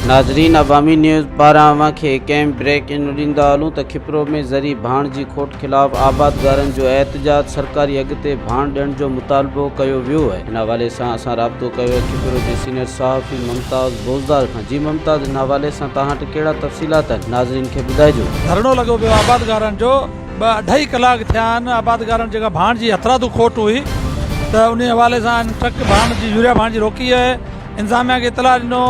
नाज़रीन, अवामी न्यूज़ पारां खे कंहिं ब्रेक इन ॾींदा हलूं त खिपरो में ज़री भाण जी खोट ख़िलाफ़ आबादगारनि जो एहतजाज सरकारी अॻिते भाण ॾियण जो मुतालबो कयो वियो आहे। हिन हवाले सां असां राब्तो कयो आहे खिपरो जे सीनियर सहाफ़ी मुमताज़ बोज़दार खां। जी मुमताज़, हिन हवाले सां तव्हां वटि कहिड़ा तफ़सीलात आहिनि, नाज़रीन खे ॿुधाइजो। धरणो लॻो पियो आबादगारनि जो, 2.5 कलाक थिया आहिनि। आबादगारनि जेका भाण जी हथरादू खोट हुई त उन हवाले सां ट्रक भाण जी यूरिया भाण जी रोकी आहे। इंतिज़ामिया खे इतला ॾिनो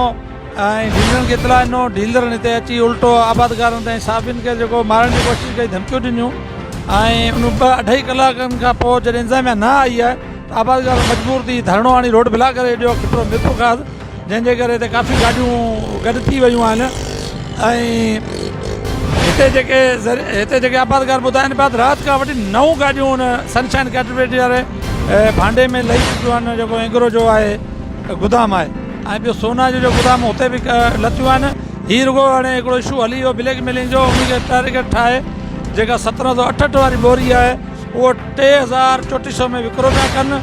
ऐं डीलरनि खे इतला ॾिनो। डीलरनि हिते अची उल्टो आबादगारनि ताईं साबिन खे जेको मारण जी कोशिशि कई, धमकियूं ॾिनियूं। ऐं उन 2.5 कलाकनि खां पोइ जॾहिं इंतिज़ामिया न आई आहे त आबादगार मजबूर थी धरणो हणी रोड ब्लॉक करे ॾियो खिपरो मिर्पुखास, जंहिंजे करे हिते काफ़ी गाॾियूं गॾु थी वियूं आहिनि। ऐं हिते जेके आबादगार ॿुधाइनि पिया त राति खां वठी 9 गाॾियूं हुन सनशाइन कैटेगरी वारे भांडे में लही चुकियूं आहिनि, जेको एंगरो जो आहे गोदाम आहे। ऐं ॿियो सोना जो गोदाम हुते बि लथियूं आहिनि। हीअ रुगो हाणे हिकिड़ो इशू हली वियो ब्लैक मेलिंग जो, उनखे टारगेट ठाहे जेका 1768 वारी बोरी आहे उहो 3400 में विकिरो पिया कनि।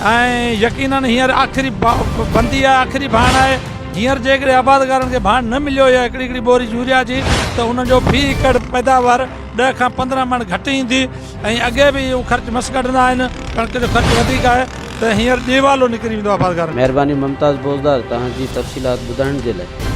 ऐं यकीनन हींअर आख़िरी बंदी आहे, आख़िरी भाण आहे। हींअर जेकॾहिं आबादगारनि खे भाण न मिलियो या हिकिड़ी बोरी यूरिया जी, त उनजो फी एकड़ पैदावार 10 खां 15 मण घटि ईंदी। ऐं अॻे बि उहो ख़र्चु मस कढंदा आहिनि, कणिक जो ख़र्चु वधीक आहे, त हींअर ॾेवालो निकिरी वेंदो आबादगार। महिरबानी मुमताज़ बोज़दार, तव्हांजी तफ़सीलात ॿुधाइण जे लाइ।